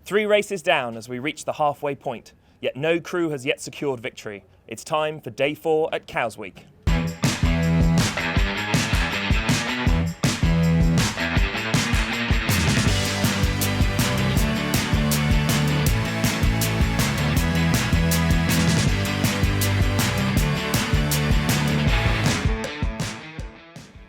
3 races down as we reach the halfway point, yet no crew has yet secured victory. It's time for day 4 at Cows Week.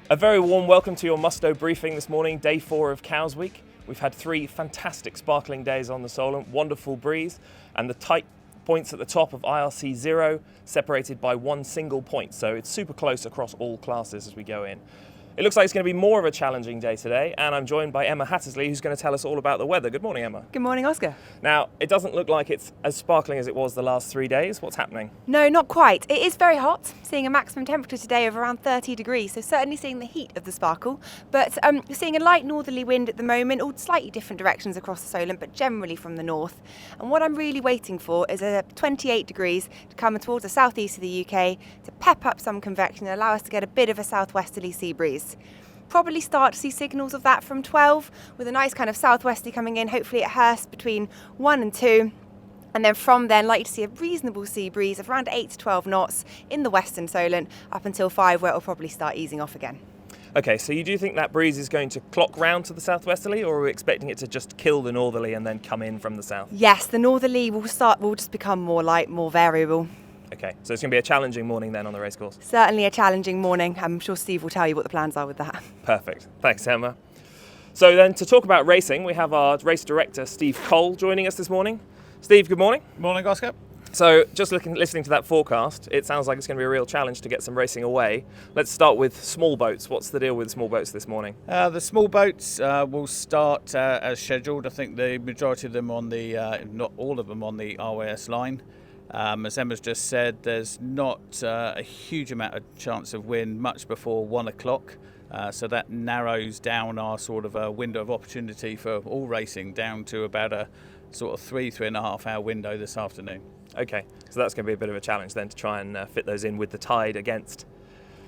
A very warm welcome to your Musto Briefing this morning, day 4 of Cows Week. We've had 3 fantastic sparkling days on the Solent, wonderful breeze, and the tight points at the top of IRC 0 separated by 1 single point, so it's super close across all classes as we go in. It looks like it's going to be more of a challenging day today, and I'm joined by Emma Hattersley, who's going to tell us all about the weather. Good morning, Emma. Good morning, Oscar. Now, it doesn't look like it's as sparkling as it was the last 3 days. What's happening? No, not quite. It is very hot, seeing a maximum temperature today of around 30 degrees, so certainly seeing the heat of the sparkle. But we're seeing a light northerly wind at the moment, all slightly different directions across the Solent, but generally from the north. And what I'm really waiting for is a 28 degrees to come towards the southeast of the UK to pep up some convection and allow us to get a bit of a southwesterly sea breeze. Probably start to see signals of that from 12 with a nice kind of southwesterly coming in, hopefully at Hurst between 1 and 2. And then from then, likely to see a reasonable sea breeze of around 8 to 12 knots in the western Solent up until 5, where it will probably start easing off again. Okay, so you do think that breeze is going to clock round to the southwesterly, or are we expecting it to just kill the northerly and then come in from the south? Yes, the northerly will just become more light, more variable. Okay, so it's going to be a challenging morning then on the racecourse. Certainly a challenging morning. I'm sure Steve will tell you what the plans are with that. Perfect. Thanks, Emma. So then to talk about racing, we have our race director, Steve Cole, joining us this morning. Steve, good morning. Morning, Oscar. So just listening to that forecast, it sounds like it's going to be a real challenge to get some racing away. Let's start with small boats. What's the deal with small boats this morning? The small boats will start as scheduled. I think the majority of them on the, not all of them on the RYS line. As Emma's just said, there's not a huge amount of chance of wind much before 1 o'clock. So that narrows down our sort of window of opportunity for all racing down to about a sort of 3.5 hour window this afternoon. Okay, so that's going to be a bit of a challenge then to try and fit those in with the tide against.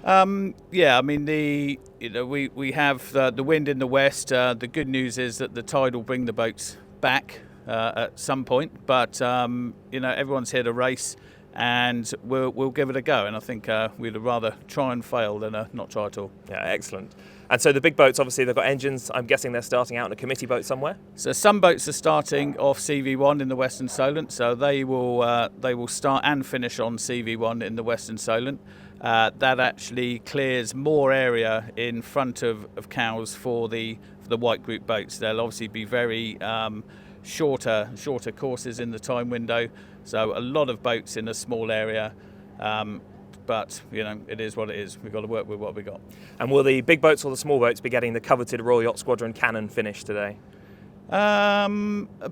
Yeah, I mean we have the wind in the west. The good news is that the tide will bring the boats back at some point, but everyone's here to race, and we'll give it a go. And I think we'd rather try and fail than not try at all. Yeah, excellent. And so the big boats, obviously, they've got engines. I'm guessing they're starting out in a committee boat somewhere. So some boats are starting off CV1 in the Western Solent, so they will start and finish on CV1 in the Western Solent. That actually clears more area in front of Cows for the white group boats. They'll obviously be very shorter courses in the time window, so a lot of boats in a small area. But, it is what it is. We've got to work with what we got. And will the big boats or the small boats be getting the coveted Royal Yacht Squadron cannon finished today? A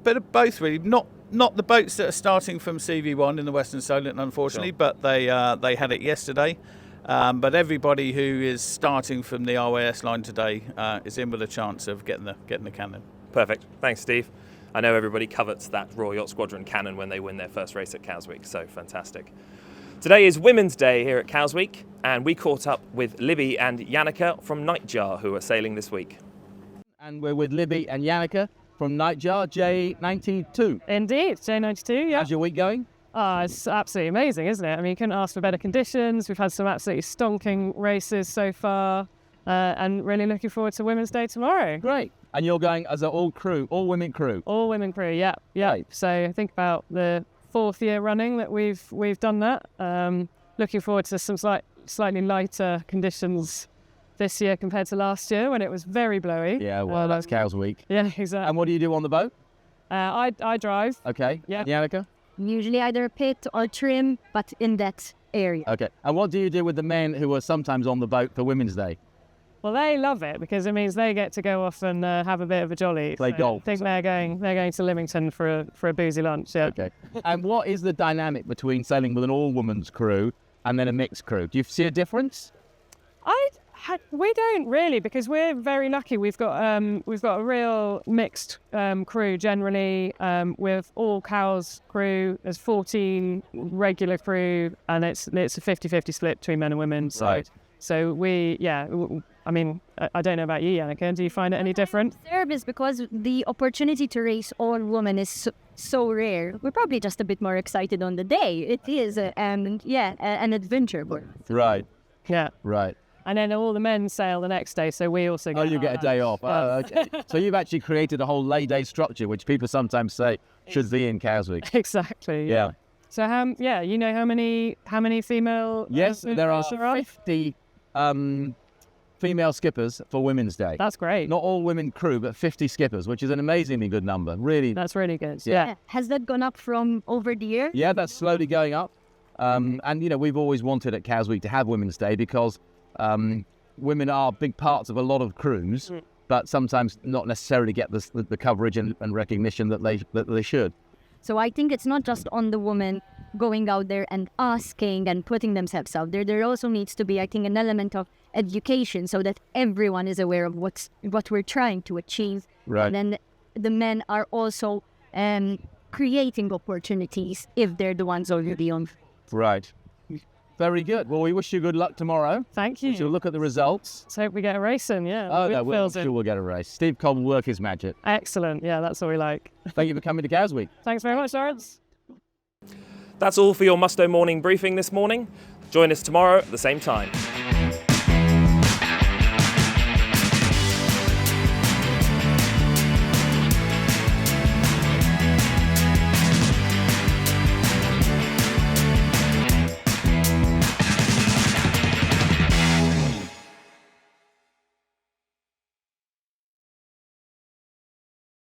bit of both, really. Not the boats that are starting from CV1 in the Western Solent, unfortunately, sure. But they had it yesterday. But everybody who is starting from the RYS line today is in with a chance of getting the cannon. Perfect. Thanks, Steve. I know everybody covets that Royal Yacht Squadron cannon when they win their first race at Cows Week, so fantastic. Today is Women's Day here at Cows Week, and we caught up with Libby and Yannicka from Nightjar, who are sailing this week. And we're with Libby and Yannicka from Nightjar, J92. Indeed, J92, yeah. How's your week going? It's absolutely amazing, isn't it? I mean, you couldn't ask for better conditions. We've had some absolutely stonking races so far, and really looking forward to Women's Day tomorrow. Great. And you're going as an all-women crew? All-women crew, yeah. Right. So I think about the 4th year running that we've done that. Looking forward to some slightly lighter conditions this year compared to last year when it was very blowy. Yeah, well, that's Cows Week. Yeah, exactly. And what do you do on the boat? I drive. Okay. Yeah. Yannicka? Usually either pit or trim, but in that area. Okay. And what do you do with the men who are sometimes on the boat for Women's Day? Well, they love it because it means they get to go off and have a bit of a jolly. Play golf. I think they're going to Lymington for a boozy lunch. Yeah. Okay. And what is the dynamic between sailing with an all-women's crew and then a mixed crew? Do you see a difference? We don't really, because we're very lucky. We've got a real mixed crew generally. With all Cows crew, there's 14 regular crew, and it's a 50-50 split between men and women. So right. So I mean, I don't know about you, Yannicka. Do you find it any different? Service, because the opportunity to race all women is so rare. We're probably just a bit more excited on the day. It is, an adventure. Right. Yeah. Right. And then all the men sail the next day, so we also You get a day off. Oh, okay. So you've actually created a whole lay-day structure, which people sometimes say should be in Cowsweek. Exactly. Yeah. So you know how many female? Yes, there are on? 50 female skippers for Women's Day. That's great. Not all women crew, but 50 skippers, which is an amazingly good number. Really. That's really good. Yeah. Yeah. Has that gone up from over the year? Yeah, that's slowly going up. And we've always wanted at Cowsweek to have Women's Day because women are big parts of a lot of crews, but sometimes not necessarily get the coverage and recognition that they should. So I think it's not just on the woman going out there and asking and putting themselves out there. There also needs to be, I think, an element of education so that everyone is aware of what we're trying to achieve. Right. And then the men are also creating opportunities if they're the ones already on. Right. Very good. Well, we wish you good luck tomorrow. Thank you. We shall look at the results. Let's hope we get a race in. Yeah. Oh, no, I'm sure we'll get a race. Steve Cobb will work his magic. Excellent. Yeah, that's what we like. Thank you for coming to Cowsweek. Thanks very much, Lawrence. That's all for your Musto Morning Briefing this morning. Join us tomorrow at the same time.